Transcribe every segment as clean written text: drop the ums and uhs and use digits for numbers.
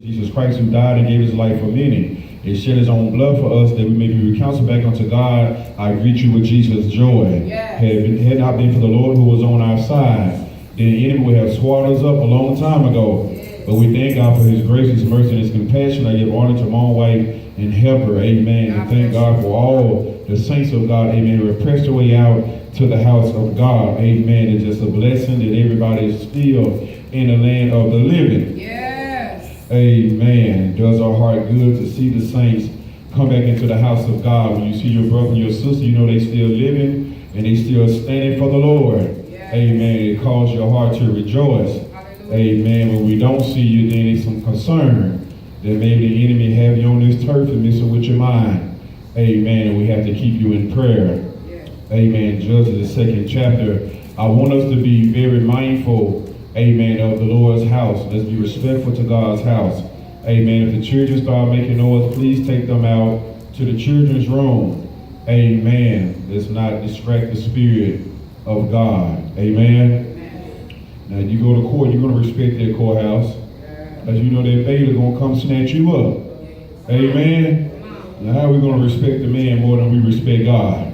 Jesus Christ, who died and gave his life for many, and shed his own blood for us, that we may be reconciled back unto God. I greet you with Jesus' joy. Yes. Had not been for the Lord who was on our side, then the enemy would have swallowed us up a long time ago. Yes. But we thank God for his grace, his mercy, and his compassion. I give honor to my own wife and helper. Amen. And thank God for all the saints of God. Amen. Who have pressed their way out to the house of God. Amen. It's just a blessing that everybody is still in the land of the living. Yes. Amen. It does our heart good to see the saints come back into the house of God. When you see your brother and your sister, you know they still living and they still standing for the Lord. Yes. Amen. It calls your heart to rejoice. Hallelujah. Amen. When we don't see you, then there's some concern that maybe the enemy have you on this turf and messing with your mind. Amen. And we have to keep you in prayer. Yes. Amen. Judges, the 2nd chapter. I want us to be very mindful, amen, of the Lord's house. Let's be respectful to God's house. Amen. If the children start making noise, please take them out to the children's room. Amen. Let's not distract the spirit of God. Amen. Now, you go to court, you're going to respect that courthouse. Because you know that bailiff going to come snatch you up. Amen. Now, how are we going to respect the man more than we respect God?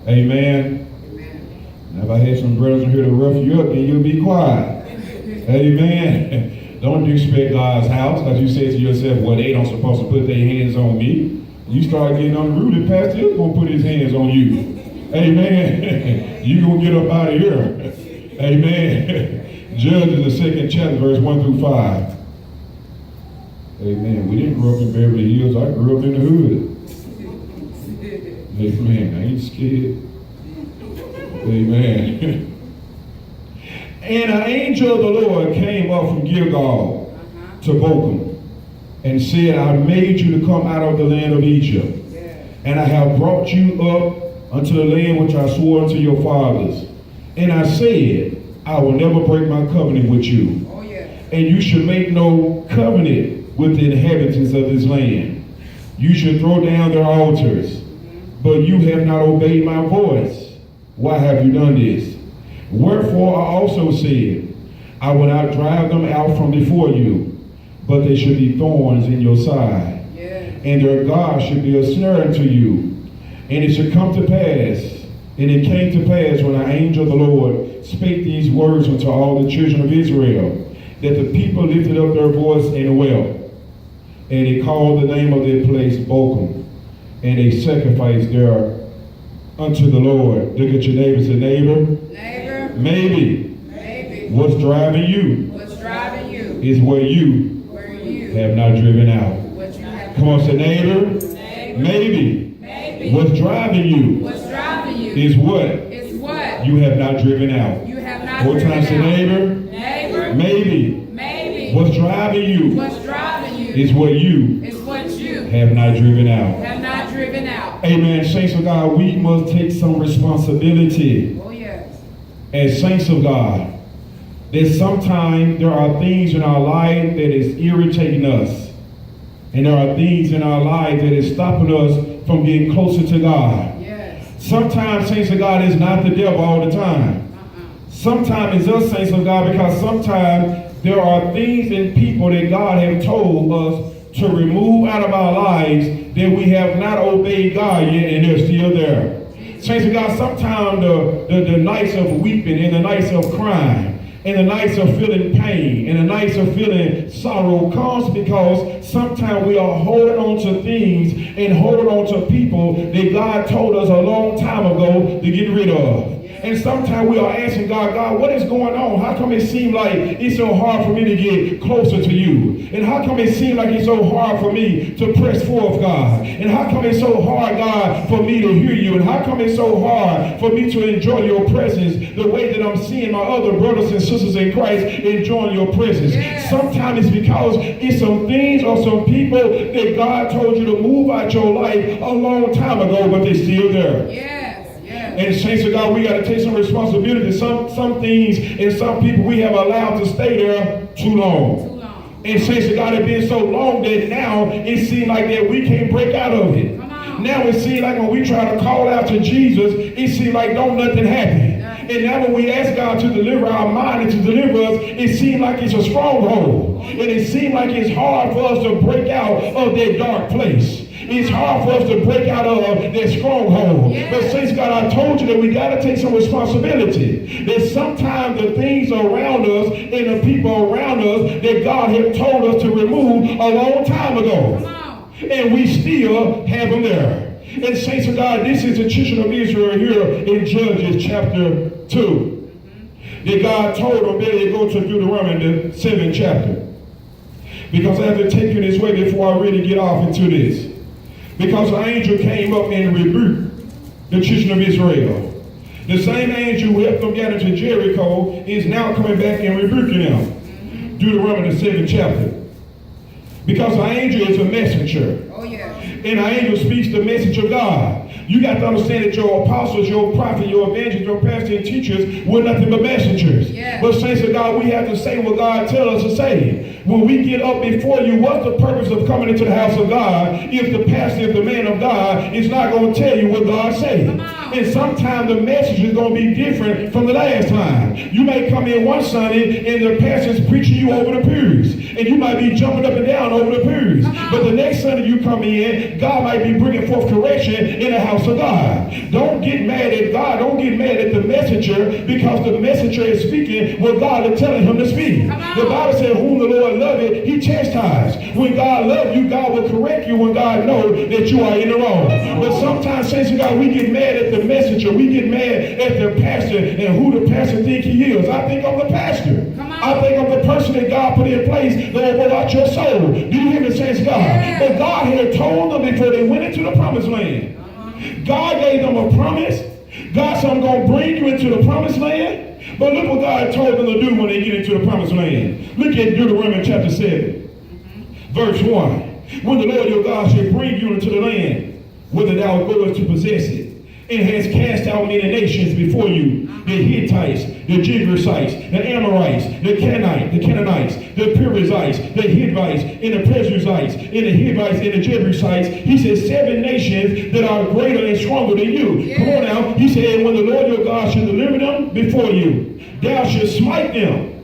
Amen. Now, if I had some brothers in here to rough you up, then you'll be quiet. Amen. Don't disrespect God's house because you say to yourself, well, they don't supposed to put their hands on me. You start getting unruly, Pastor is going to put his hands on you. Amen. You're going to get up out of here. Amen. Judges, the 2nd chapter, verse 1 through 5. Amen. We didn't grow up in Beverly Hills. I grew up in the hood. Amen. I ain't scared. Amen. And an angel of the Lord came up from Gilgal to Bochum and said, I made you to come out of the land of Egypt, and I have brought you up unto the land which I swore unto your fathers. And I said, I will never break my covenant with you. Oh, yeah. And you should make no covenant with the inhabitants of this land. You should throw down their altars, but you have not obeyed my voice. Why have you done this? Wherefore I also said, I will not drive them out from before you, but they should be thorns in your side, and their God should be a snare unto you. And it should come to pass, and it came to pass when an angel of the Lord spake these words unto all the children of Israel, that the people lifted up their voice and wept. And they called the name of their place Bochum, and they sacrificed there unto the Lord. Look at your neighbor, say, neighbor. Neighbor. Maybe. Maybe. What's driving you What's driving you is where you have not driven out. What you have. Come on, say, neighbor. Neighbor. Maybe. Maybe. What's driving you What's driving you is what is what you have not driven out. you have not One driven time, say, out. neighbor. Neighbor. Maybe. Maybe. What's driving you What's driving you is what you is what you have not driven out. have not driven out. Amen. Saints of God, we must take some responsibility Oh, yes. as saints of God. That sometimes there are things in our life that is irritating us. And there are things in our life that is stopping us from getting closer to God. Yes. Sometimes, saints of God, is not the devil all the time. Sometimes it's us, saints of God, because sometimes there are things and people that God has told us to remove out of our lives that we have not obeyed God yet, and they're still there. Saints of God, sometimes the nights of weeping and the nights of crying and the nights of feeling pain and the nights of feeling sorrow comes because sometimes we are holding on to things and holding on to people that God told us a long time ago to get rid of. And sometimes we are asking God, God, what is going on? How come it seems like it's so hard for me to get closer to you? And how come it seems like it's so hard for me to press forth, God? And how come it's so hard, God, for me to hear you? And how come it's so hard for me to enjoy your presence the way that I'm seeing my other brothers and sisters in Christ enjoying your presence? Yes. Sometimes it's because it's some things or some people that God told you to move out your life a long time ago, but they're still there. Yes. And saints of God, we got to take some responsibility. Some things and some people we have allowed to stay there too long. And saints of God, it's been so long that now it seems like that we can't break out of it. Now it seems like when we try to call out to Jesus, it seems like don't nothing happen. And now when we ask God to deliver our mind and to deliver us, it seems like it's a stronghold. And it seems like it's hard for us to break out of that dark place. It's hard for us to break out of that stronghold. Yeah. But saints, God, I told you that we got to take some responsibility. That sometimes the things around us and the people around us that God had told us to remove a long time ago. Come on. And we still have them there. And saints of God, this is the children of Israel here in Judges chapter 2. That God told them that they go to Deuteronomy, the 7th chapter. Because I have to take you this way before I really get off into this. Because the angel came up and rebuked the children of Israel. The same angel who helped them get into Jericho is now coming back and rebuking them. Deuteronomy, the 7th chapter. Because the angel is a messenger. Oh, yeah. And the angel speaks the message of God. You got to understand that your apostles, your prophets, your evangelists, your pastors and teachers were nothing but messengers. Yeah. But saints of God, we have to say what God tells us to say. When we get up before you, what's the purpose of coming into the house of God if the pastor, if the man of God is not going to tell you what God says? And sometimes the message is going to be different from the last time. You may come in one Sunday and the pastor is preaching you over the pews. And you might be jumping up and down over the pews. But the next Sunday you come in, God might be bringing forth correction in the house of God. Don't get mad at God. Don't get mad at the messenger because the messenger is speaking what God is telling him to speak. The Bible says, whom the Lord loveth, he chastised. When God loves you, God will correct you when God knows that you are in the wrong. But sometimes, saints of God, we get mad at the messenger. We get mad at the pastor and who the pastor think he is. I think I'm the pastor. I think I'm the person that God put in place that will roll out your soul. Do you hear me, saints of God? Yeah. But God had told them before they went into the promised land. God gave them a promise. God said, I'm going to bring you into the promised land. But look what God told them to do when they get into the promised land. Look at Deuteronomy chapter 7, verse 1. When the Lord your God shall bring you into the land, whither thou goest to possess it, and has cast out many nations before you, the Hittites, the Jebusites, the Amorites, the Canaanites, the Perizzites, the Hivites, and the Perizzites, and the Hivites, and the Jebusites. He said 7 nations that are greater and stronger than you. Yeah. Come on now. He said, when the Lord your God shall deliver them before you, thou shalt smite them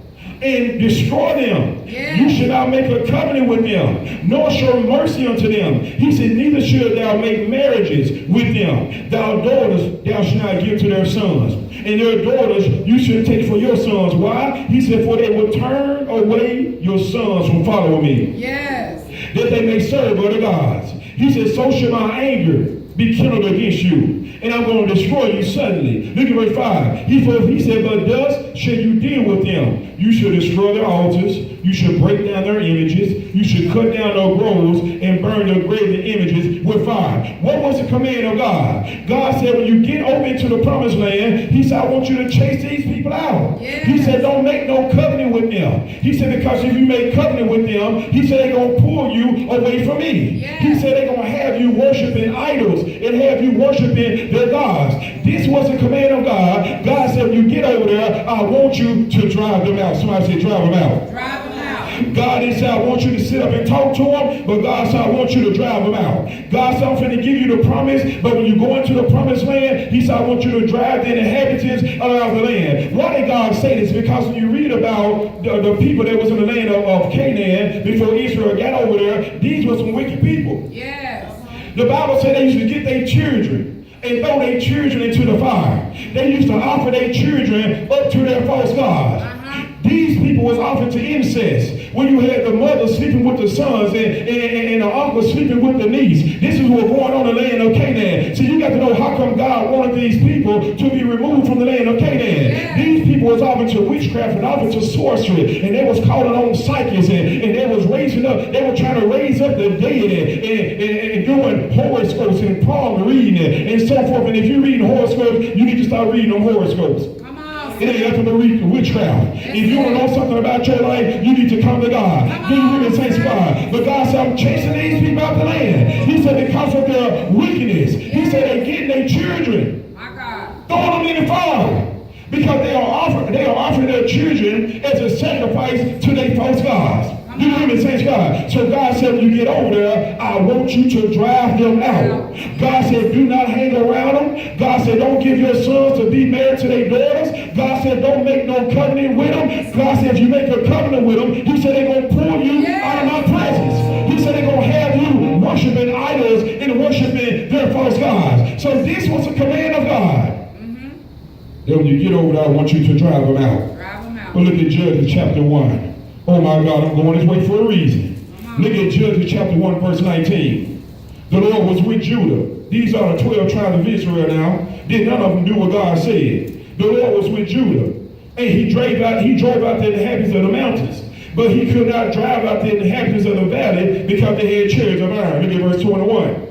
and destroy them. Yeah. You shall not make a covenant with them, nor show mercy unto them. He said, neither shalt thou make marriages with them. Thy daughters thou shalt not give to their sons, and their daughters you should take for your sons. Why? He said, for they will turn away your sons from following me. Yes. That they may serve other gods. He said, so shall my anger be kindled against you, and I'm going to destroy you suddenly. Look at verse 5. He said, but thus shall you deal with them. You shall destroy their altars. You shall break down their images. You shall cut down their groves and burn their graven images with fire. What was the command of God? God said, when you get over into the promised land, he said, I want you to chase these people out. Yes. He said, don't make no covenant with them. He said, because if you make covenant with them, he said, they're going to pull you away from me. Yes. He said, they're going to have you worshiping idols and have you worshiping their gods. This was the command of God. God said, when you get over there, I want you to drive them out. Somebody say, drive them out. Drive them out. God didn't say, I want you to sit up and talk to them, but God said, I want you to drive them out. God said, I'm going to give you the promise, but when you go into the promised land, he said, I want you to drive the inhabitants out of the land. Why did God say this? Because when you read about the people that was in the land of Canaan before Israel got over there, these were some wicked people. Yes. The Bible said they used to get their children and throw their children into the fire. They used to offer their children up to their false gods. These people was offered to incest. When you had the mother sleeping with the sons and the uncle sleeping with the niece. This is what's going on in the land of Canaan. So you got to know how come God wanted these people to be removed from the land of Canaan. Yeah. These people was offered to witchcraft and offered to sorcery. And they was calling on psychics and they was raising up. They were trying to raise up the dead and doing horoscopes and palm reading and so forth. And if you're reading horoscopes, you need to start reading them horoscopes. It ain't nothing to read witchcraft. If you want to know something about your life, you need to come to God. Do you really thanks God? But God said, I'm chasing these people out the land. He said, because of their wickedness. He said, they're getting their children, throwing them in the fire. Because they are offering their children as a sacrifice to their false gods. Do you hear me, saints God? So God said, when you get over there, I want you to drive them out. God said, do not hang around them. God said, don't give your sons to be married to their daughters. God said, don't make no covenant with them. God said, if you make a covenant with them, he said, they're going to pull you out of my presence. He said, they're going to have you worshiping idols and worshiping their false gods. So this was a command of God. Then when you get over there, I want you to drive them out. Drive them out. Well, look at Judges chapter 1. Oh my God, I'm going this way for a reason. Look at Judges chapter 1, verse 19. The Lord was with Judah. These are the 12 tribes of Israel now. Did none of them do what God said. The Lord was with Judah. And he drove out the inhabitants of the mountains. But he could not drive out the inhabitants of the valley because they had chariots of iron. Look at verse 21.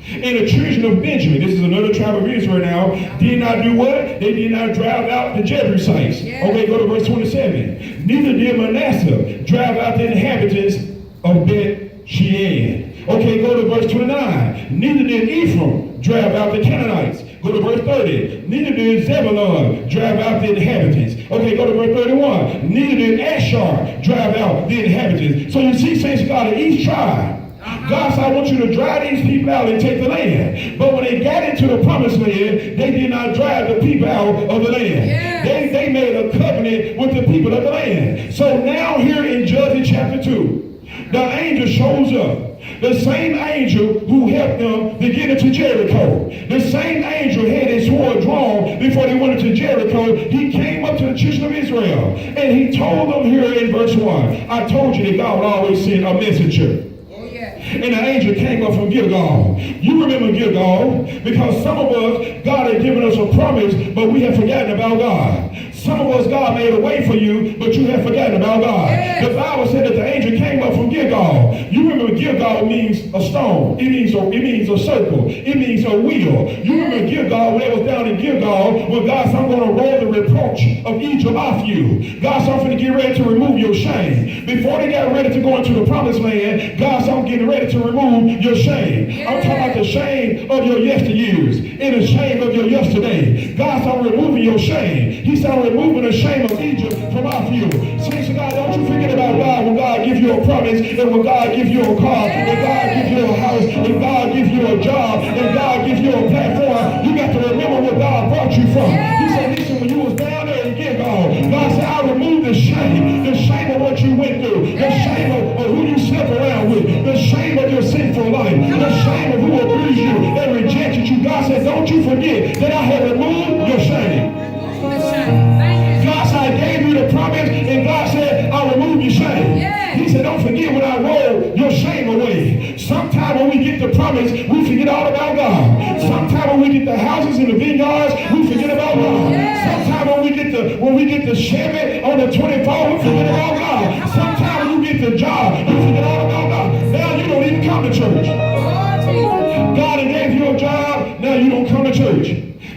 And the children of Benjamin, this is another tribe of Israel now, did not do what? They did not drive out the Jebusites. Yeah. Okay, go to verse 27. Neither did Manasseh drive out the inhabitants of Beth-shean. Okay, go to verse 29. Neither did Ephraim drive out the Canaanites. Go to verse 30. Neither did Zebulun drive out the inhabitants. Okay, go to verse 31. Neither did Asher drive out the inhabitants. So you see, saints of God, in each tribe, God said, I want you to drive these people out and take the land. But when they got into the promised land, they did not drive the people out of the land. Yes. They made a covenant with the people of the land. So now here in Judges chapter 2, the angel shows up. The same angel who helped them to get into Jericho. The same angel had his sword drawn before they went into Jericho. He came up to the children of Israel. And he told them here in verse 1, I told you that God would always send a messenger. And the angel came up from Gilgal. You remember Gilgal because some of us, God had given us a promise, but we have forgotten about God. Some of us, God made a way for you, but you have forgotten about God. Yes. The Bible said that the angel came up from Gilgal. You remember Gilgal means a stone. It means a circle. It means a wheel. You remember Gilgal, when it was down in Gilgal, when God said, I'm going to roll the reproach of Egypt off you. God said, I'm going to get ready to remove your shame. Before they got ready to go into the promised land, God said, I'm getting ready to remove your shame. I'm talking about the shame of your yesteryears and the shame of your yesterday. God said, I'm removing your shame. He said, I'm removing the shame of Egypt from off you. Saints of God, don't you forget about God when God gives you a promise, and when God gives you a car, when God gives you a house, when God gives you a job, and God gives you a platform. You got to remember where God brought you from. He said, listen, when you was down there in Gilgal, God said, I removed the shame of what you went through, the shame of who you slept around with, the shame of your sinful life, the shame of who abused you and rejected you. God said, don't you forget that I have removed your shame. God said, I gave you the promise, and God said, I'll remove your shame. Yes. He said, don't forget when I roll your shame away. Sometimes when we get the promise, we forget all about God. Sometimes when we get the houses and the vineyards, we forget about God. Yes. Sometimes when we get the Chevy on the 24, we forget about God. Sometimes when you get the job, we forget all about God. Now you don't even come to church. God had gave you a job, now you don't come to church.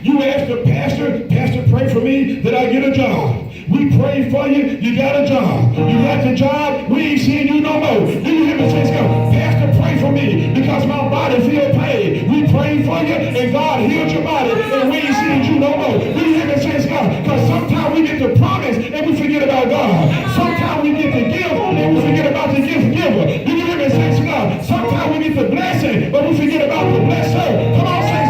You ask the pastor, pray for me that I get a job. We pray for you, you got a job. You got the job, we ain't seeing you no more. Do you hear me say, Pastor, pray for me because my body feel pain. We prayed for you and God healed your body and we ain't seeing you no more. Do you hear me say, because sometimes we get the promise and we forget about God. Sometimes we get the gift and we forget about the gift giver. Do you hear me say, God? Sometimes we get the blessing but we forget about the blesser. Come on, say,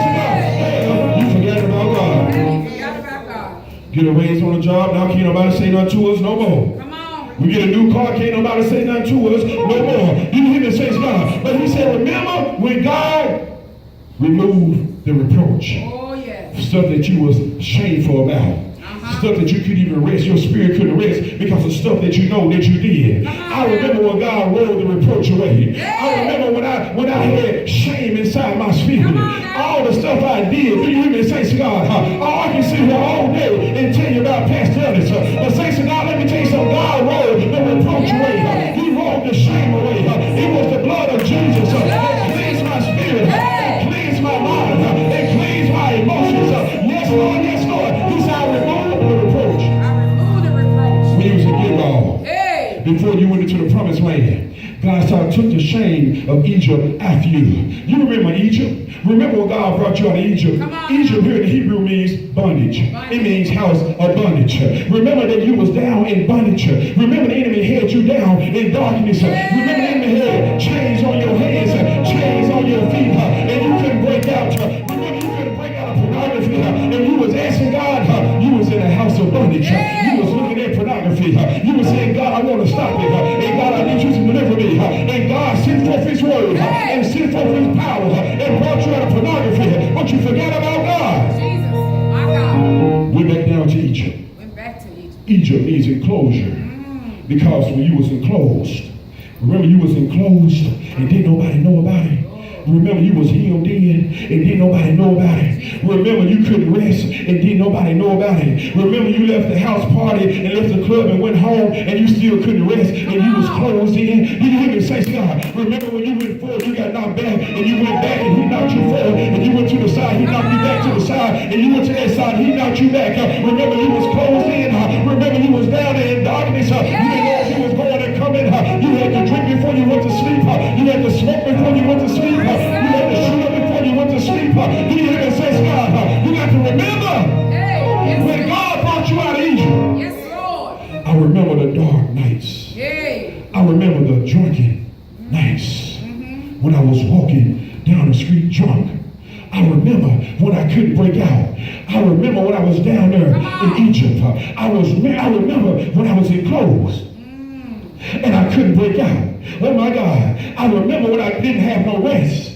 get a raise on the job, now can't nobody say nothing to us no more. Come on. We get a new car, can't nobody say nothing to us no more. You hear me say God. But he said, remember when God removed the reproach. Oh, yes. Stuff that you was shameful about. Stuff that you couldn't even rest, your spirit couldn't rest because of stuff that you know that you did. I remember when God rolled the reproach away. I remember when I had shame inside my spirit. All the stuff I did. Do you hear me say to God? All I can sit here all day and tell you about past Ellis. But say to God, let me tell you something. God rolled the reproach away. He rolled the shame away. It was the blood of Jesus that cleansed my spirit, that cleansed my mind, that cleansed my emotions. Yes, Lord, yes, Lord. He said, I removed the reproach. I removed the reproach. When you was in Gilgal, Hey. before you went into the promised land, God took the shame of Egypt after you. You remember Egypt? Remember when God brought you out of Egypt? Egypt here in the Hebrew means bondage. It means house of bondage. Remember that you was down in bondage. Remember the enemy had you down in darkness. Remember the enemy had chains on your hands, chains on your feet, and you couldn't break out. Remember you couldn't break out of pornography, and you was asking God. You was in a house of bondage. You was looking at pornography. You was saying, God, I want to stop it. And God, I need you to deliver me. And God sent forth his word and sent forth his power and brought you out of pornography. But you forgot about God. Jesus, my God. Went back down to Egypt. Went back to Egypt. Egypt needs enclosure. Because when you was enclosed, remember you was enclosed and didn't nobody know about it. Remember you was hemmed in and didn't nobody know about it. Remember you couldn't rest and didn't nobody know about it. Remember you left the house party and left the club and went home and you still couldn't rest and you was closed in. Did you hear me say, God? Remember when you went forward, you got knocked back and you went back and he knocked you forward and you went to the side, he knocked you back to the side and you went to that side, he knocked you back. Remember you was closed in. Remember you was down there in darkness. You didn't know if he was going and coming. You had to drink before you went to sleep. You had to smoke before you went to sleep. You had to shoot up before you went to sleep. You hear me say, God, you got to remember when God brought you out of Egypt. Yes, Lord. I remember the dark nights. I remember the drunken nights when I was walking down the street drunk. I remember when I couldn't break out. I remember when I was down there in Egypt. I remember when I was enclosed and I couldn't break out. Oh my God. I remember when I didn't have no rest.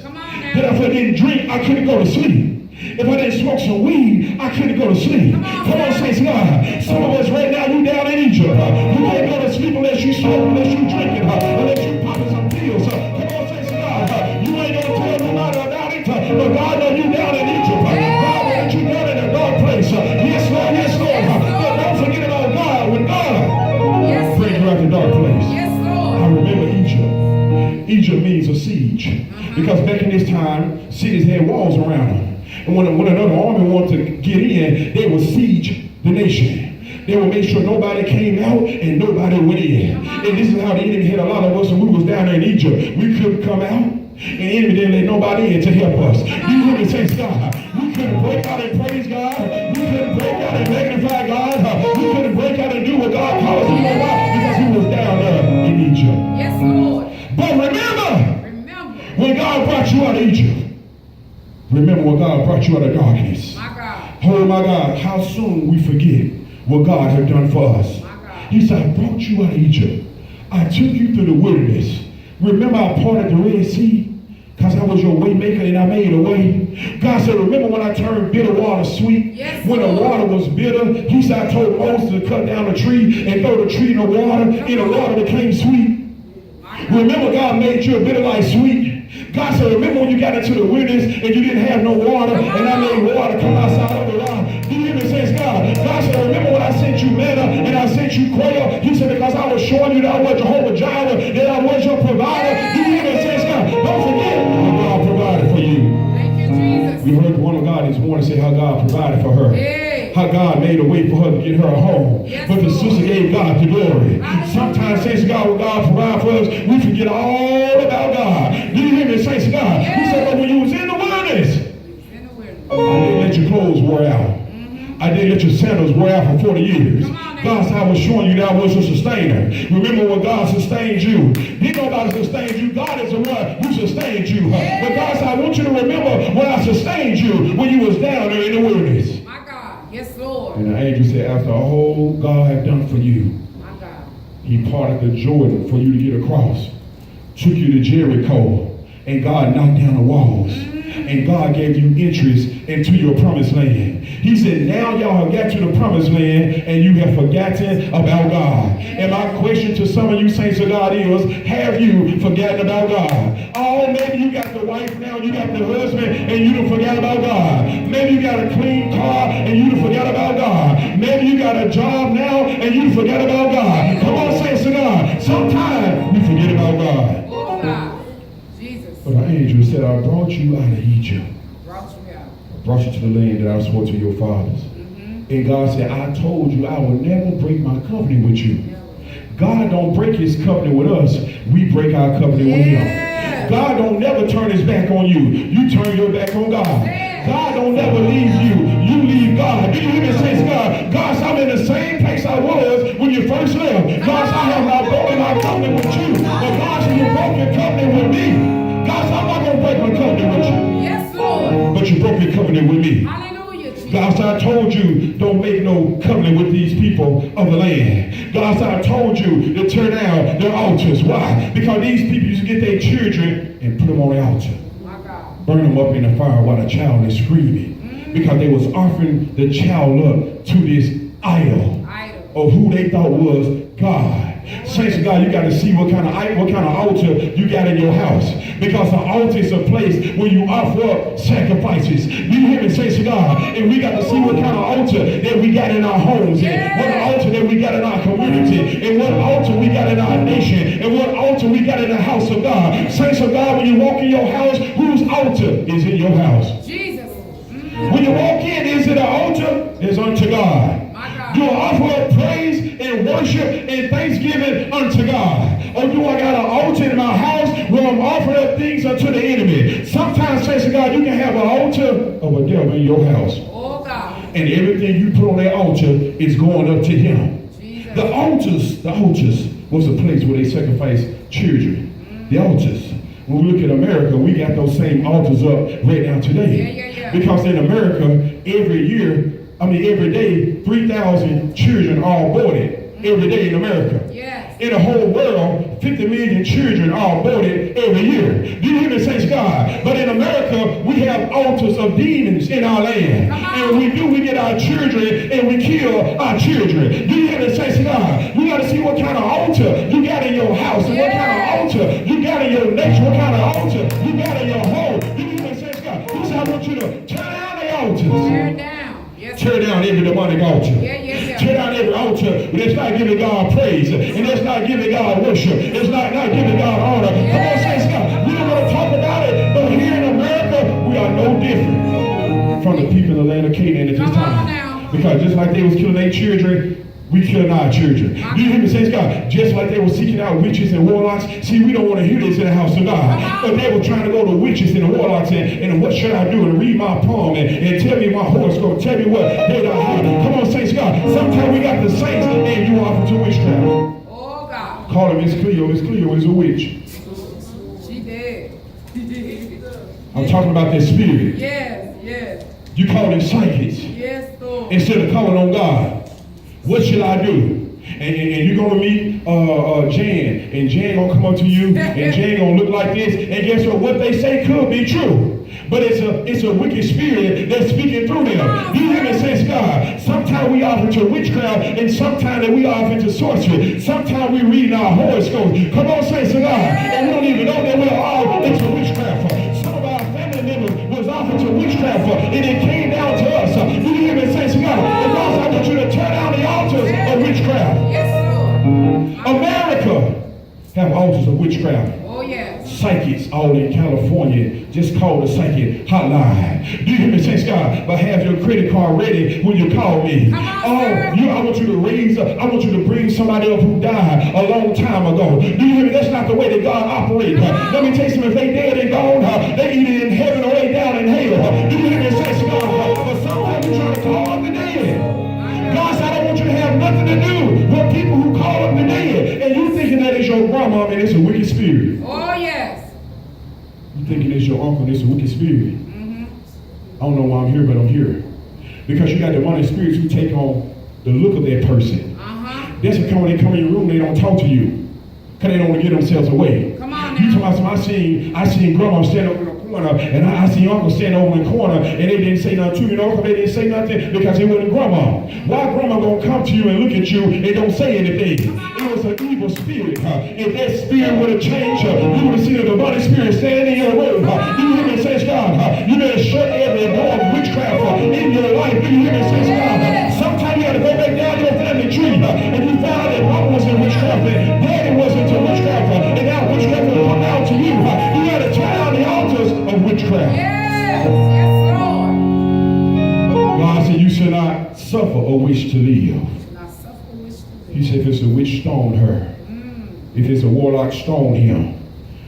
That if I didn't drink, I couldn't go to sleep. If I didn't smoke some weed, I couldn't go to sleep. Come on, saints, God. Some of us right now, you down in Egypt. You can't go to sleep unless you smoke, unless you drinking, unless you popping some pills. Come on, saints, God. You ain't gonna tell nobody about it, but God know you down in Egypt. God want you down in a dark place. Yes, Lord, yes, Lord. But don't forget about God. When God brings you out the dark place. Yes, Lord. I remember Egypt. Egypt means a siege. Because back in this time, cities had walls around them. And when another army wanted to get in, they would siege the nation. They would make sure nobody came out and nobody went in. And this is how the enemy hit a lot of us when we was down there in Egypt. We couldn't come out, and the enemy didn't let nobody in to help us. You hear me say, God, we couldn't break out and praise God. We couldn't break out and magnify God. We couldn't break out and do what God called us to do because we was down there in Egypt. Yes, Lord. But remember, when God brought you out of Egypt, remember when God brought you out of darkness. My God. Oh my God, how soon we forget what God had done for us. My God. He said, I brought you out of Egypt. I took you through the wilderness. Remember I parted the Red Sea? Because I was your way maker and I made a way. God said, remember when I turned bitter water sweet? Yes, when the water was bitter, he said, I told Moses to cut down a tree and throw the tree in the water, and the water became sweet. Remember God made your bitter life sweet. God said, remember when you got into the wilderness and you didn't have no water, and I made water come outside of the rock. Do you hear me say, God? God said, remember when I sent you manna and I sent you quail? He said, because I was showing you that I was Jehovah Jireh, that I was your provider. Do you hear me say, God? Don't forget what God provided for you. Thank you, Jesus. We heard the one of God this morning say how God provided for her. How God made a way for her to get her a home. Yes, but the sister gave God the glory. Sometimes, saints of God, when God provides for us, we forget all about God. Do you hear me, saints of God? He said, but when you was in the wilderness, I didn't let your clothes wear out. I didn't let your sandals wear out for 40 years. God said, I was showing you that I was your sustainer. Remember when God sustained you. Didn't nobody sustain you. God is the one who sustained you. But God said, I want you to remember when I sustained you when you was down there in the wilderness. My God. Yes, Lord. And the angel said, after all God had done for you, My God. he parted the Jordan for you to get across. Took you to Jericho. And God knocked down the walls. And God gave you entrance into your promised land. He said, now y'all have got to the promised land and you have forgotten about God. And my question to some of you saints of God is, have you forgotten about God? Oh, maybe you got the wife now, you got the husband, and you don't forget about God. Maybe you got a clean car and you don't forget about God. Maybe you got a job now and you forget about God. Come on, saints of God. Sometimes we forget about God. Oh, God. Jesus. But the angel said, I brought you out of Egypt. Brought you out. I brought you to the land that I swore to your fathers. And God said, I told you I will never break my covenant with you. God don't break his covenant with us. We break our covenant with him. God don't never turn his back on you. You turn your back on God. God don't never leave you. You leave God. Do you hear me say, God, God, I'm in the same place I was when you first left. God, I have not broken my covenant with you. But God, you broke your covenant with me. God, I'm not going to break my covenant with you. Yes, Lord. But you broke your covenant with me. Hallelujah, Jesus. God said, I told you, don't make no covenant with these people of the land. God said, I told you to tear down their altars. Why? Because these people used to get their children and put them on the altar. My God. Burn them up in the fire while the child is screaming. Because they was offering the child up to this idol of who they thought was God. Saints of God, you got to see what kind of altar you got in your house. Because the altar is a place where you offer up sacrifices. You hear me, saints of God? And we got to see what kind of altar that we got in our homes. And what altar that we got in our community. And what altar we got in our nation. And what altar we got in the house of God. Saints of God, when you walk in your house, whose altar is in your house? Jesus. When you walk in, is it an altar? It's unto God. Do I offer up praise and worship and thanksgiving unto God? Or do I got an altar in my house where I'm offering up things unto the enemy? Sometimes, saints of God, you can have an altar of a devil in your house. Oh, God. And everything you put on that altar is going up to him. Jesus. The altars was a place where they sacrificed children. The altars. When we look at America, we got those same altars up right now today. Yeah. Because in America, every day, 3,000 children are aborted. Every day in America. Yes. In the whole world, 50 million children are aborted every year. Do you hear me, saints of God? But in America, we have altars of demons in our land. And we get our children and we kill our children. Do you hear me, saints of God? You got to see what kind of altar you got in your house and what kind of altar you got in your nation, what kind of altar you got in your home. Do you hear me, saints of God? He said, I want you to tear down the altars. Tear down. Yes. Tear down every demonic altar. Yeah. Tear down every altar that's not giving God praise and that's not giving God worship. It's not giving God honor. Come on, saints of God. We don't want to talk about it, but here in America, we are no different from the people in the land of Canaan at this time. Because just like they was killing their children, we killing our children. Do you hear me, saints of God? Just like they were seeking out witches and warlocks. See, we don't want to hear this in the house of God. But they were trying to go to witches and the warlocks and what should I do? And read my palm and tell me my horoscope. Tell me what they don't have. Come on, saints of God. Sometimes we got the saints and you offer to witchcraft. Oh, God. Call her Miss Cleo. Miss Cleo is a witch. She did. I'm talking about their spirit. Yes. You call them psychics. Yes, Lord. Instead of calling on God. What should I do? And you're going to meet Jan. And Jan going to come up to you. And Jan going to look like this. And guess what they say could be true. But it's a wicked spirit that's speaking through them. You hear me, says God. Sometimes we offer to witchcraft. And sometimes we offer to sorcery. Sometimes we read our horoscopes. Come on, saints of God. And we don't even know that we're all into witchcraft. Some of our family members was offered to witchcraft. And it came down to us. You hear me, saints of God. Because I want you to tear down the altars of witchcraft. Yes, Lord. America have altars of witchcraft. Oh, yes. Psychics all in California just call the psychic hotline. Do you hear me, saints of God? But have your credit card ready when you call me. I want you to I want you to bring somebody up who died a long time ago. Do you hear me? That's not the way that God operates. Let me tell you something. If they dead and gone, they either in heaven or they down in hell. Do you hear me, saints of God? But sometimes you're trying to call up the dead. God said, I don't want you to have nothing to do with people who call up the dead. And you thinking that is your grandma, and it's a wicked spirit. Oh, yes. You thinking it's your uncle, and it's a wicked spirit. I don't know why I'm here, but I'm here. Because you got demonic spirits who take on the look of that person. That's when they come in your room, they don't talk to you. Because they don't want to get themselves away. Come on now. You talking about something, I seen grandma stand over in the corner, and I seen uncle stand over in the corner, and they didn't say nothing to me, and they didn't say nothing because it wasn't grandma. Why grandma gonna come to you and look at you and don't say anything? It was an evil spirit. If that spirit would have changed, you would have seen a demonic spirit standing in your room. You hear me, says God? You better shut every door of witchcraft in your life. You hear me, says God? Sometimes you got to go back down your family tree, and you found that mama was in witchcraft, and daddy was into witchcraft, and now witchcraft will come out to you. You got to tear down the altars of witchcraft. Yes, Lord. God said you should not suffer a wish to live. Not suffer wish to live. He said, if it's a witch, stone her. If it's a warlock, stone him.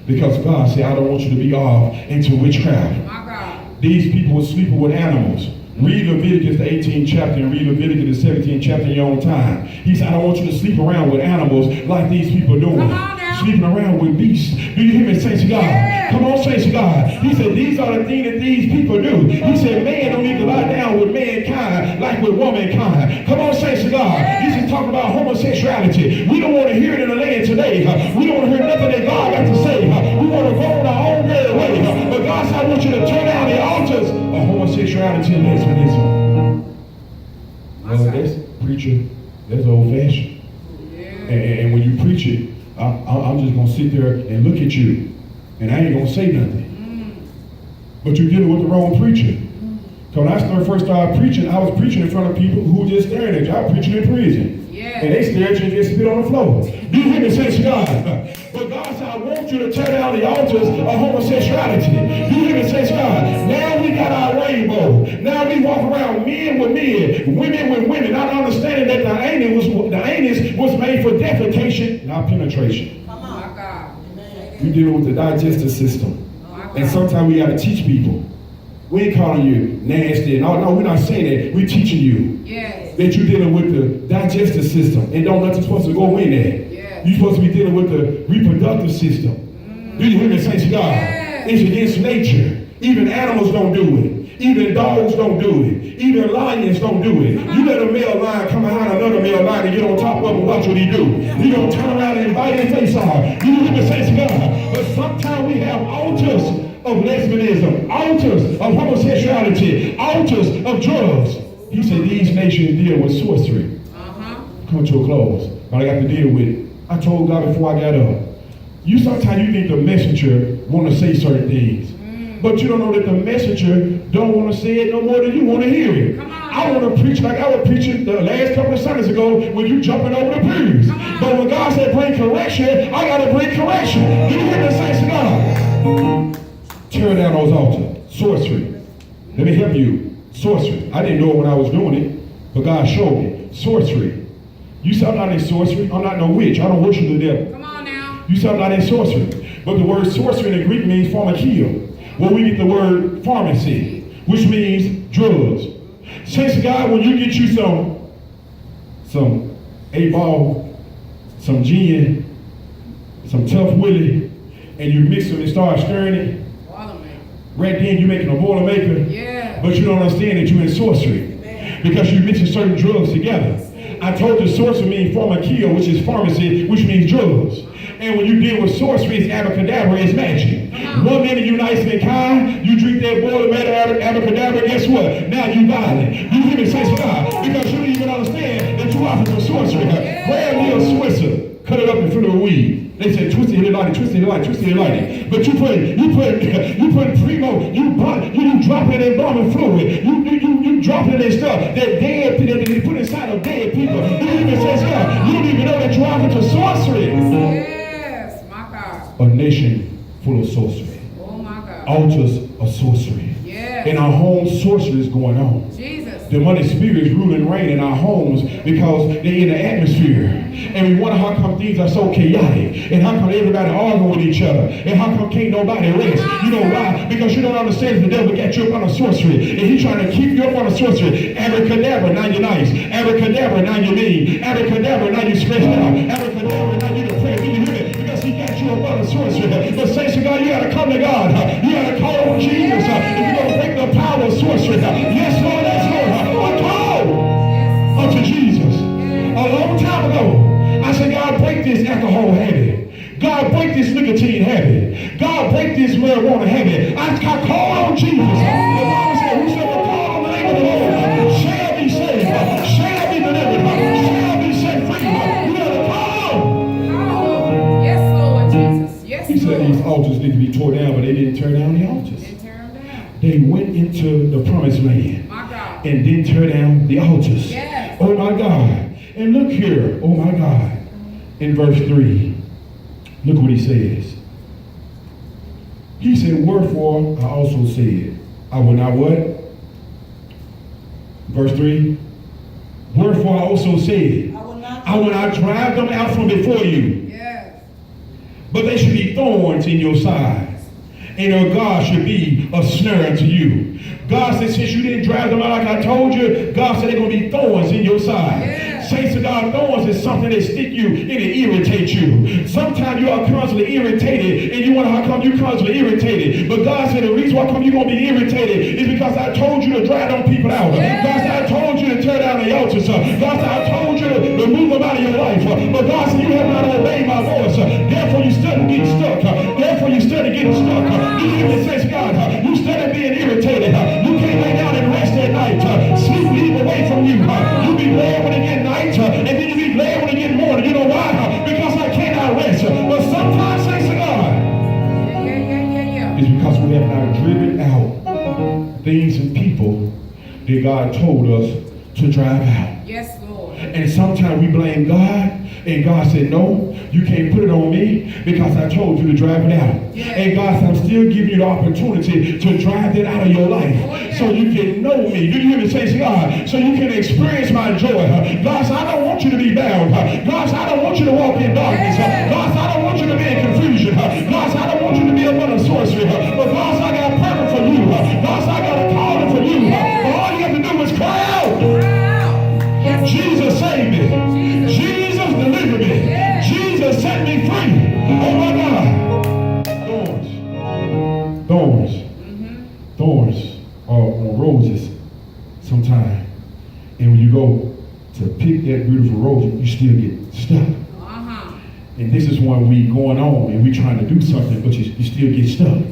Because God said, I don't want you to be off into witchcraft. My God. These people were sleeping with animals. Read Leviticus, the 18th chapter, and read Leviticus, the 17th chapter in your own time. He said, I don't want you to sleep around with animals like these people are doing. Come on now. Sleeping around with beasts. Do you hear me, saints of God? Yeah. Come on, saints of God. He said, these are the things that these people do. He said, man don't need to lie down with mankind like with womankind. Come on, saints of God. Yeah. This is talking about homosexuality. We don't want to hear it in the land today. We don't want to hear nothing that God got to say. We want to go on our own merry way. But God said, I want you to turn down the altars of homosexuality and lesbianism. Well, that's preacher. That's old-fashioned. Yeah. And when you preach it, I'm just going to sit there and look at you. And I ain't going to say nothing. But you're dealing with the wrong preacher. So when I first started preaching, I was preaching in front of people who were just staring at you. I was preaching in prison. Yeah. And they stared at you and just spit on the floor. Do you hear me, saints of God? But God said, I want you to tear down the altars of homosexuality. Do you hear me, saints of God? Now we got our rainbow. Now we walk around men with men, women with women, not understanding that the anus was made for defecation, not penetration. My God. We're dealing with the digestive system. My God. And sometimes we got to teach people. We ain't calling you nasty. No, we're not saying that. We're teaching you Yes. that you're dealing with the digestive system. And don't nothing supposed to go in there. Yes. You're supposed to be dealing with the reproductive system. Do you hear me, saints of God? Yes. It's against nature. Even animals don't do it. Even dogs don't do it. Even lions don't do it. You let a male lion come behind another male lion and get on top of him and watch what he do. He gonna turn around and bite his face off. Do you hear me, saints of God? But sometimes we have altars of lesbianism, altars of homosexuality, altars of drugs. He said these nations deal with sorcery. Come to a close. But I got to deal with it. I told God before I got up, sometimes you think the messenger want to say certain things. But you don't know that the messenger don't want to say it no more than you want to hear it. I want to preach like I was preaching the last couple of Sundays ago when you jumping over the pews. But when God said bring correction, I got to bring correction. Do you hear the saints of God? Tear down those altars. Sorcery. Let me help you. Sorcery. I didn't know it when I was doing it, but God showed me. Sorcery. You say I'm not in sorcery. I'm not no witch. I don't worship the devil. Come on now. You say I'm not in sorcery. But the word sorcery in the Greek means pharmakia. Where we get the word pharmacy, which means drugs. Saints of God, when you get you some 8-ball, some gin, some Tough Willie, and you mix them and start stirring it, right then you're making a Boilermaker. Yeah. But you don't understand that you're in sorcery. Because you're mixing certain drugs together. I told you sorcery means pharmakia, which is pharmacy, which means drugs. And when you deal with sorcery, it's abracadabra, it's magic. 1 minute you nice and kind, you drink that Boilermaker abracadabra, guess what? Now you violent. You hear me, saints of God? Because you don't even understand that you offer some sorcery. Grab me a Swisser, cut it up and fill it with weed. They said twist it, light it, twist it, light it, twist it, light it. But you put primo, you drop it in embalming fluid. You drop it in stuff that dead that they put inside of dead people. You even says God, you don't even know that you're offering to sorcery. Yes, my God. A nation full of sorcery. Oh my God. Altars of sorcery. Yes. In our homes, sorcery is going on. Jesus. Demonic spirits rule and reign in our homes because they're in the atmosphere. And we wonder how come things are so chaotic. And how come everybody arguing with each other. And how come can't nobody rest. You know why? Because you don't understand the devil got you up on a sorcery. And he's trying to keep you up on a sorcery. Abracadabra, now you're nice. Abracadabra, now you're mean. Abracadabra, now you're stressed out. Abracadabra, now you're depressed. Do you hear it? Because he got you up on a sorcery. But saints of God, you got to come to God. You got to call on Jesus. If you're going to break the power of sorcery. Yes, Lord, yes, Lord. I call unto Jesus. A long time ago, I said, God, break this alcohol habit. God, break this nicotine habit. God, break this marijuana habit. I call on Jesus. The Bible said, whosoever call on the name of the Lord shall be saved, shall be delivered, shall be set free. You gotta call. Yes, Lord Jesus. Yes, He said Lord. these altars need to be torn down, but they didn't tear down the altars. And tear them down. They went into the promised land My God. and then tear down the altars. Yes. Oh my God. And look here, oh my God, in verse 3, look what he says. He said, wherefore I also said, I will not what? Verse 3, wherefore I also said, I will not drive them out from before you. Yes. But they should be thorns in your side. And your God should be a snare unto you. God said, since you didn't drive them out like I told you, God said they're going to be thorns in your side. Yeah. Saints of God, thorns is something that stick you and it irritates you. Sometimes you are constantly irritated and you wonder how come you constantly irritated. But God said the reason why come you're going to be irritated is because I told you to drive them people out. Yeah. God said I told you to tear down the altars. God said I told you to remove them out of your life. But God said you have not obeyed my voice. Therefore you started getting stuck. Therefore you started getting stuck. You hear me, saints of God. You started being irritated. You can't lay down and rest at night. Sleep leave away from you. You be glad when it get night. And then you be glad when it get morning. You know why? Because I cannot rest. But sometimes, saints of God, Yeah. it's because we have not driven out things and people that God told us to drive out. Yes, Lord. And sometimes we blame God, and God said, no, you can't put it on me because I told you to drive it out. Yeah. And God said, I'm still giving you the opportunity to drive that out of your life so you can know me. Do you hear me say, God? So you can experience my joy. God said, I don't want you to be bound. God said, I don't want you to walk in darkness. God said, I don't want you to be in confusion. God said, I don't want you to be a man of sorcery. But God said, I got a purpose for you. God said, I got a calling for you. But all you have to do is cry out. Yes. Jesus saved me. Jesus delivered me. Yeah. Jesus set me free. Oh my God. Thorns. Thorns. Thorns are on roses sometimes. And when you go to pick that beautiful rose, you still get stuck. And this is 1 week going on and we trying to do something, but you still get stuck.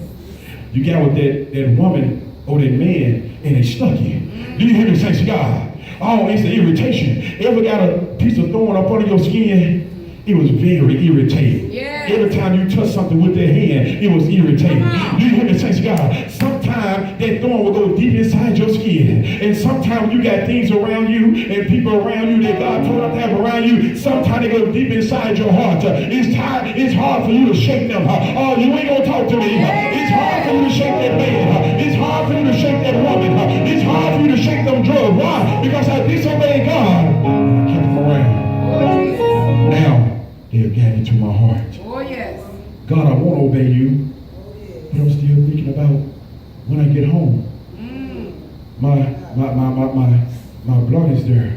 You got with that woman or that man and they stuck you. Do you hear me, saints of God? Oh, it's an irritation. Ever got a piece of thorn up under your skin? It was very irritating. Yes. Every time you touch something with their hand, it was irritating. Come on. Do you hear me, saints of God? Sometimes that thorn will go deep inside your skin. And sometimes you got things around you and people around you that God told us to have around you. Sometimes they go deep inside your heart. It's hard for you to shake them. Oh, you ain't going to talk to me. It's hard for you to shake that man. It's hard for you to shake that woman. It's hard for you to shake them drugs. Why? Because I disobeyed God. I kept them around. Oh, Jesus. Now, they have gathered to my heart. Oh, yes. God, I want to obey you, but I'm still thinking about when I get home. My blood is there.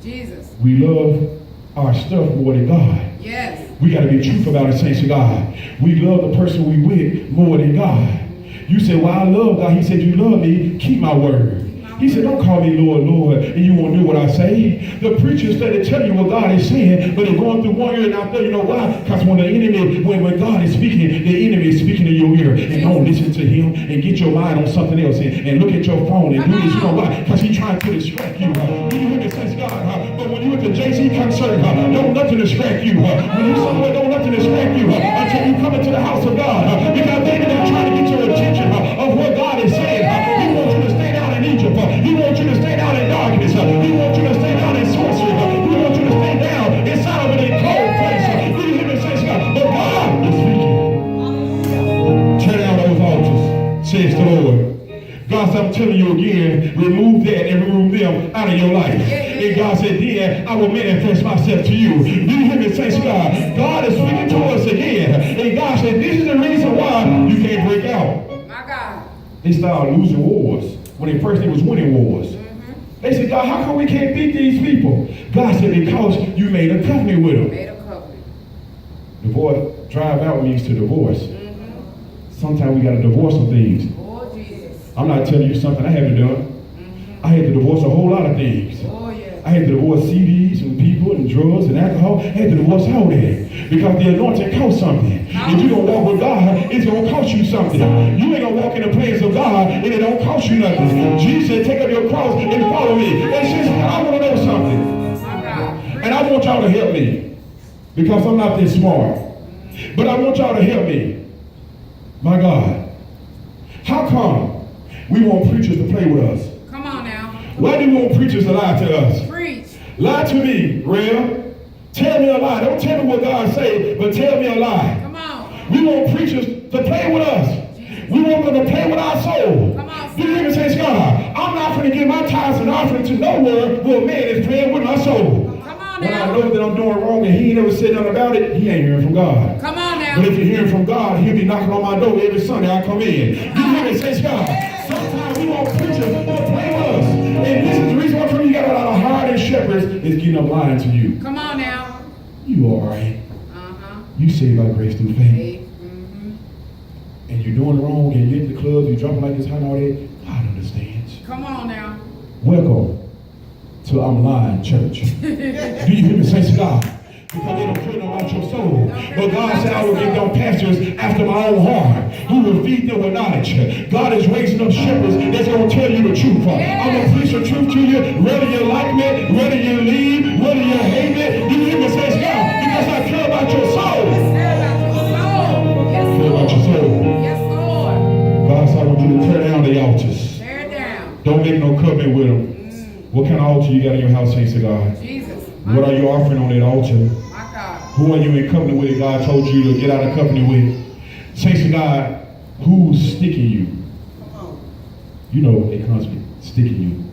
Jesus. We love our stuff more than God. Yes. We got to be truthful about it, saints of God. We love the person we with more than God. You say, well, I love God. He said, you love me, keep my word. He said, don't call me Lord, Lord, and you won't do what I say. The preachers try to tell you what God is saying, but they're going through one ear and out there. You know why? Because when the enemy, when God is speaking, the enemy is speaking in your ear. And don't listen to him and get your mind on something else and look at your phone and do this. You know why? Because he's trying to distract you. Do you hear me, says God? But when you at the JC concert, don't nothing distract you. When you somewhere, don't nothing distract you until you come into the house of God. Because they're trying to get your attention of what God is saying. He wants you to stay down in Egypt. He wants you to stay down in darkness. He wants you to stay down in sorcery. He wants you to stay down inside of an enclosed place. Do you hear me say God? But God is speaking. Tear down those altars, says the Lord. God said, I'm telling you again, remove that and remove them out of your life. And God said, then I will manifest myself to you. Do you hear me say God? God is speaking to us again. And God said, this is the reason why you can't break out. My God. They started losing wars. When they first, they was winning wars. They said, God, how come we can't beat these people? God said, because you made a covenant with them. Made a covenant. Divorce, drive out means to divorce. Sometimes we got to divorce some things. Oh, Jesus. I'm not telling you something I haven't done. I had to divorce a whole lot of things. Oh, yes. I had to divorce CDs and people and drugs and alcohol. I had to divorce all that. Because the anointing costs something. If you don't walk with God, it's going to cost you something. You ain't going to walk in the presence of God and it don't cost you nothing. Jesus said, take up your cross and follow me. And she said, I want to know something. My God. And I want y'all to help me. Because I'm not this smart. But I want y'all to help me. My God. How come we want preachers to play with us? Come on now. Why do we want preachers to lie to us? Preach. Lie to me, Real. Tell me a lie. Don't tell me what God say, but tell me a lie. Come on. We want preachers to play with us. We want them to play with our soul. Come on, Do you hear me say, God? I'm not going to give my tithes and offering to nowhere where a man is playing with my soul. Come on When I I know that I'm doing wrong and he ain't never said nothing about it, he ain't hearing from God. Come on now. But if you're hearing from God, he'll be knocking on my door every Sunday I come in. You hear me? Says God. Sometimes we want preachers to play with us. And this is the reason why you got a lot of hired shepherds is getting up lying to you. Come on now. You all right. Uh-huh. You saved by grace through faith. Hey. And you're doing wrong and you're in the clubs, you're dropping like this, how and all that. God understands. Come on now. Welcome to I'm Lying Church. Do you hear me? Say to God. Because they don't care about your soul. But God said, I will give them pastors after my own heart, who will feed them with knowledge. God is raising up shepherds that's going to tell you the truth. I'm going to preach the truth to you, whether you like me, whether you leave, whether you hate me. Do you hear me? Say God. Because I care about your soul. Yes, Care about your soul. Yes, Lord. God said, I want you to tear down the altars. Tear it down. Don't make no covenant with them. What kind of altar you got in your house, saints of God? Jesus. What are you offering on that altar? My God. Who are you in covenant with that God told you to get out of covenant with? Saints of God, who's sticking you? You know they constantly sticking you.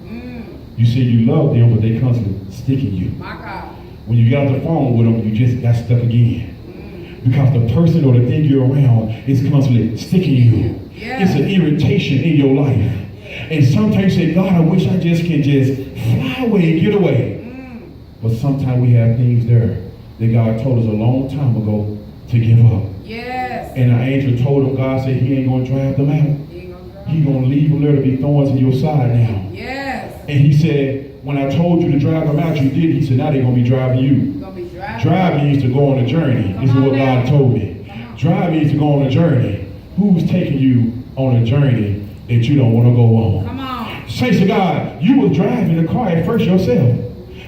You say you love them, but they constantly sticking you. My God. When you get off the phone with them, you just got stuck again. Because the person or the thing you're around is constantly sticking you. Yeah. It's an irritation in your life. And sometimes you say, God, I wish I just can just fly away and get away. But sometimes we have things there that God told us a long time ago to give up. Yes. And our angel told him, God said he ain't going to drive them out. He's going to leave them there to be thorns in your side now. Yes. And he said, when I told you to drive them out, you did. He said, now they're going to be driving you. Gonna be driving. Drive means to go on a journey. This is what God told me. Drive means to go on a journey. Who's taking you on a journey that you don't want to go on? Come on. Saints of God, you was driving the car at first yourself.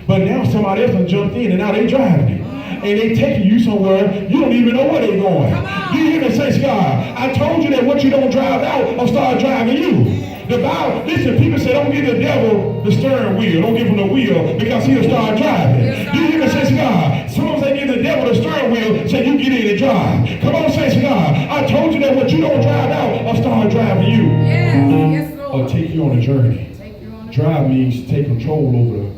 But now somebody else has jumped in and now they driving it. And they taking you somewhere, you don't even know where they're going. You hear me, saints of God? I told you that what you don't drive out will start driving you. The Bible, listen, people say don't give the devil the steering wheel. Don't give him the wheel because he'll start driving. You hear me, saints of God? Some say give the devil the steering wheel, say you get in and drive. Come on, saints of God. I told you that what you don't drive out will start driving you. Yes. Yes, Lord. Or take you on a journey. Take you on a Drive means take control over the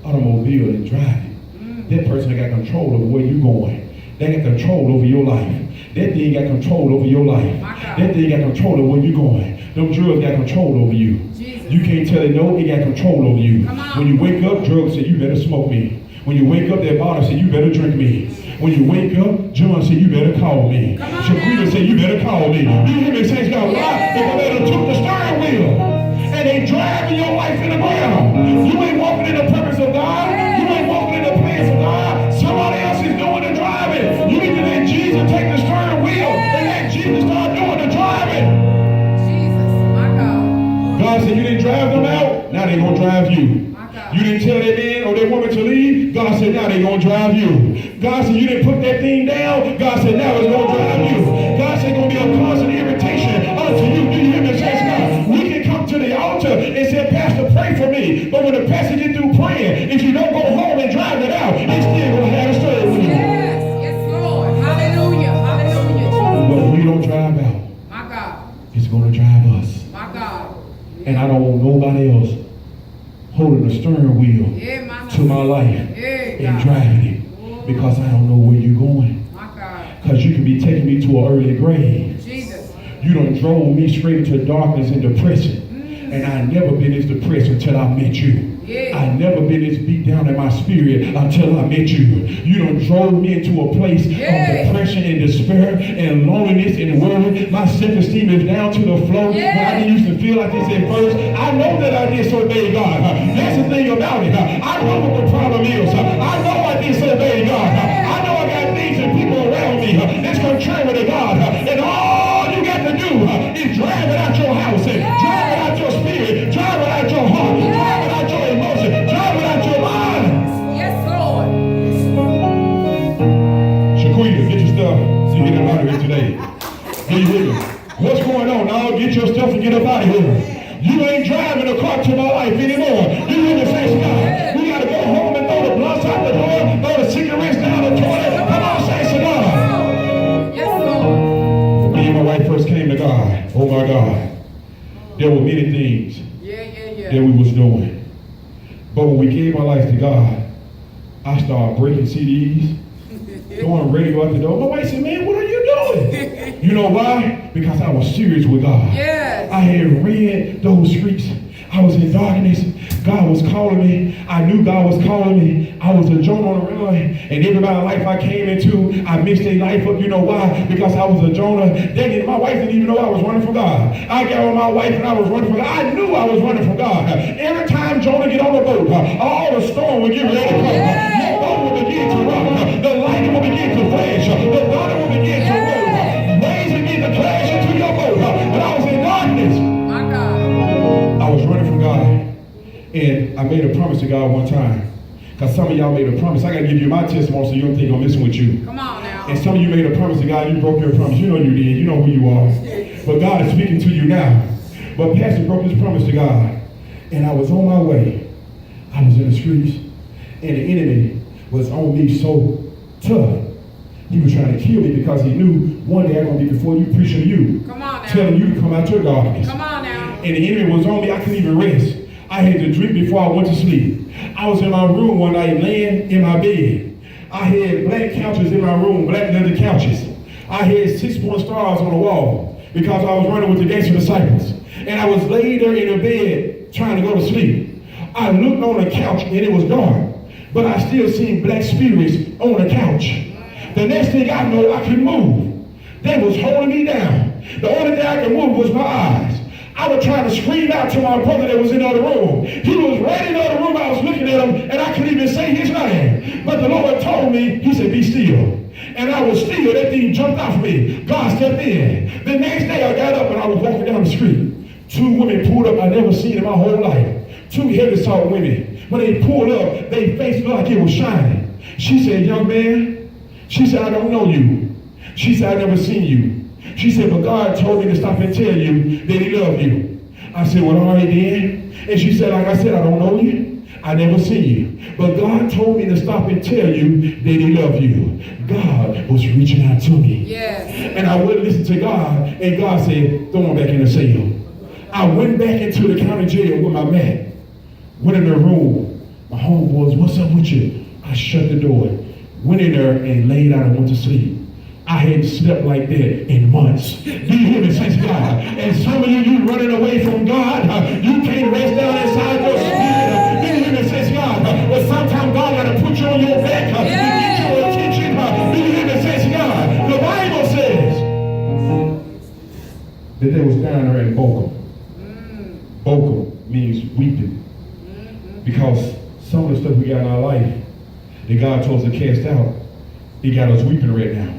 automobile and drive it. That person got control over where you going. They got control over your life. That thing got control over your life. That thing got control over where you going. Them drugs got control over you. Jesus. You can't tell it no, it got control over you. When you wake up, drugs say you better smoke me. When you wake up, that bottle say you better drink me. When you wake up, John said you better call me. Shaquita said you better call me. You hear me, saints God? Why? Because they done took the steering wheel and they driving your life in the ground. You ain't walking in the purpose of God. You ain't walking in the plans of God. Somebody else is doing the driving. You need to let Jesus take the steering wheel and let Jesus start doing the driving. Jesus, my God. God said you didn't drive them out, now they're going to drive you. You didn't tell that man or that woman to leave, God said now they're going to drive you. God said you didn't put that thing down, God said now it's going to drive you. God said it's going to be a constant irritation unto you. Do you hear me? Says God. We can come to the altar and say, Pastor, pray for me. But when the pastor gets through praying, if you don't go home and drive it out, it's still going to have a story with you. Yes, yes, Lord. Hallelujah. Hallelujah, Jesus. But we don't drive out. My God. It's going to drive us. My God. And I don't want nobody else holding the steering wheel to my life and driving it because I don't know where you're going. My God. Because you can be taking me to an early grave. Jesus. You done drove me straight into darkness and depression. And I never been as depressed until I met you. I never been as beat down in my spirit until I met you. You done drove me into a place of depression and despair and loneliness and worry. My self-esteem is down to the floor. When I didn't used to feel like this at first, I know that I disobeyed God. That's the thing about it. I know what the problem is. I know I disobeyed God. I know I got things and people around me that's contrary to God. And all you got to do is drive it out your house and drive it out your spirit, drive it out your heart, drive it out your emotion, drive it out your mind. Yes, Lord. Shaquita, get your stuff so you get up out of here today. Do you hear me? What's going on? Now get your stuff and get up out of here. You ain't driving a car to my life anymore. You hear me, say God? We got to go home and throw the blunts out the door, throw the cigarettes down the toilet. Come on, say God. Yes, Lord. Me and my wife first came to God. Oh my God. There were many things that we was doing. But when we gave our life to God, I started breaking CDs, throwing radio out the door. My wife said, man, what are you doing? You know why? Because I was serious with God. Yes. I had ran those streets. I was in darkness. God was calling me. I knew God was calling me. I was a Jonah on the run. And everybody's life I came into, I messed their life up. You know why? Because I was a Jonah. My wife didn't even know I was running for God. I got with my wife and I was running for God. I knew I was running for God. Every time Jonah get on the boat, all the storm would get ready to come. Your boat would begin to rock. The lightning would begin to flash. The thunder would begin to roll. Waves begin to crash into your boat. But I was in darkness. My God. I was running from God. And I made a promise to God one time. Because some of y'all made a promise. I got to give you my testimony so you don't think I'm messing with you. Come on now. And some of you made a promise to God. You broke your promise. You know you did. You know who you are. But God is speaking to you now. But Pastor broke his promise to God. And I was on my way. I was in the streets. And the enemy was on me so tough. He was trying to kill me because he knew one day I'm going to be before you, preaching to you. Come on now. Telling you to come out your darkness. Come on now. And the enemy was on me. I couldn't even rest. I had to drink before I went to sleep. I was in my room one night laying in my bed. I had black couches in my room, black leather couches. I had 6-point stars on the wall because I was running with the gangster disciples. And I was laid there in the bed trying to go to sleep. I looked on the couch and it was dark, but I still seen black spirits on the couch. The next thing I know, I could move. They was holding me down. The only thing I could move was my eyes. I was trying to scream out to my brother that was in the other room. He was right in the other room. I was looking at him, and I couldn't even say his name. But the Lord told me, he said, be still. And I was still. That thing jumped off me. God stepped in. The next day, I got up, and I was walking down the street. 2 women pulled up I never seen in my whole life. 2 heavy salt women. When they pulled up, their face looked like it was shining. She said, young man, she said, I don't know you. She said, I never seen you. She said, but God told me to stop and tell you that he loved you. I said, well, all right then. And she said, like I said, I don't know you. I never seen you. But God told me to stop and tell you that he loved you. God was reaching out to me. Yes. And I wouldn't listen to God. And God said, throw him back in the cell. I went back into the county jail with my mat. Went in the room. My homeboys, what's up with you? I shut the door. Went in there and laid out and went to sleep. I hadn't slept like that in months. Do you hear me, saints of God? And some of you running away from God. You can't rest down inside your spirit. Do you hear me, saints of God? But sometimes God got to put you on your back to get your attention. Do you hear me, saints of God? The Bible says that they was down there in Bochum. Bochum means weeping. Because some of the stuff we got in our life that God told us to cast out, he got us weeping right now.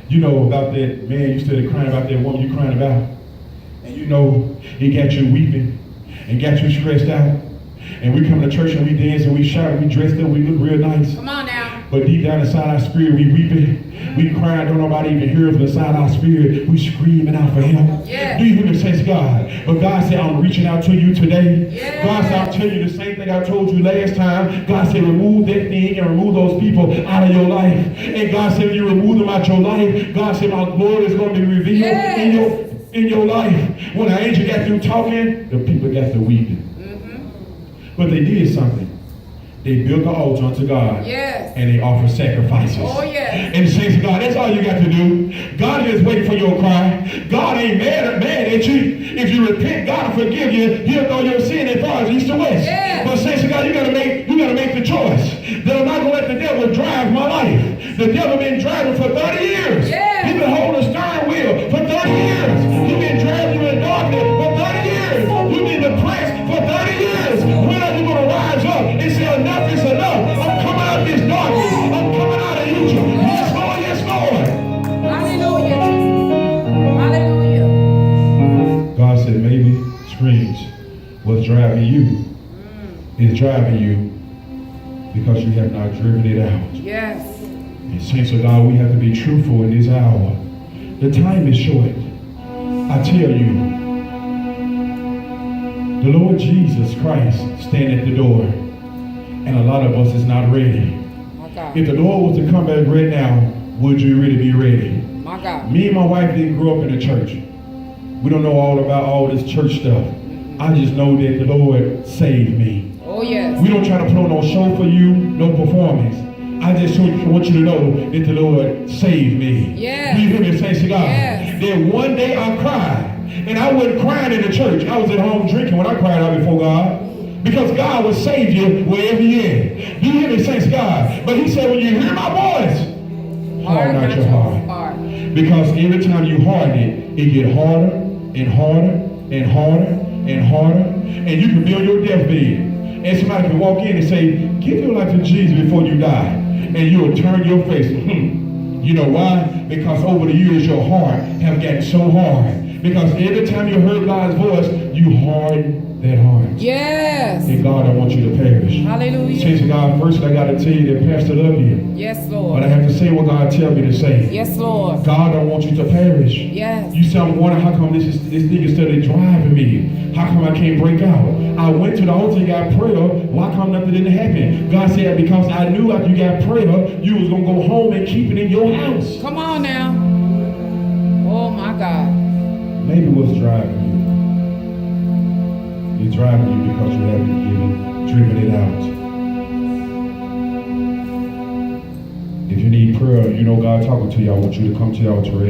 You know about that man you started crying about, that woman you crying about. And you know it got you weeping and got you stressed out. And we come to church and we dance and we shout and we dressed up, we look real nice. Come on now. But deep down inside our spirit, we weeping. We crying, don't nobody even hear us, but inside our spirit, we screaming out for him. Yeah. Do you hear me, saints of God? But God said, I'm reaching out to you today. Yeah. God said, I'll tell you the same thing I told you last time. God said, remove that thing and remove those people out of your life. And God said, if you remove them out your life, God said, my glory is going to be revealed in your life. When the angel got through talking, the people got to weeping. But they did something. They built the altar unto God. Yes. And they offered sacrifices. Oh, yes. And the saints of God, that's all you got to do. God is waiting for your cry. God ain't mad at you. If you repent, God will forgive you. He'll throw your sin as far as east to west. Yes. But saints of God, you gotta make the choice. That I'm not gonna let the devil drive my life. The devil been driving for 30 years. Yes. He's been holding the steering wheel for 30 years. He's been driving you in darkness for 30 years. You've been depressed for 30 years. When are you gonna rise up and say enough is enough? I'm coming out of this darkness. I'm coming out of Egypt. Yes, Lord, yes, Lord. Hallelujah. Hallelujah. God said maybe screams what's driving you is driving you because you have not driven it out. Yes. And saints of God, we have to be truthful in this hour. The time is short. I tell you, the Lord Jesus Christ stand at the door, and a lot of us is not ready. My God. If the Lord was to come back right now, would you really be ready? My God. Me and my wife didn't grow up in the church. We don't know all about all this church stuff. I just know that the Lord saved me. Oh, yes. We don't try to put on no show for you, no performance. I just want you to know that the Lord saved me. Yes. Do you hear me say, to God? Yes. Then one day I cried. And I wasn't crying in the church. I was at home drinking when I cried out before God. Because God will save you wherever you're in. Do you hear me say, to God? But he said, when you hear my voice, harden not your heart. Because every time you harden it, it get harder and harder and harder and harder. And you can be on your deathbed. And somebody can walk in and say, give your life to Jesus before you die. And you'll turn your face. You know why? Because over the years your heart have gotten so hard. Because every time you heard God's voice, you harden that heart. Yes. And God don't want you to perish. Hallelujah. Say to God, first I got to tell you that Pastor love you. Yes, But Lord. I have to say what God tell me to say. Yes, Lord. God don't want you to perish. Yes. You say, I'm wondering how come this nigga started driving me? How come I can't break out? I went to the altar and got prayer. Why come nothing didn't happen? God said, because I knew after you got prayer, you was going to go home and keep it in your house. Come on now. Oh, my God. Maybe what's driving you? You're driving you because you haven't driven it out. If you need prayer, you know God talking to you, I want you to come to the altar.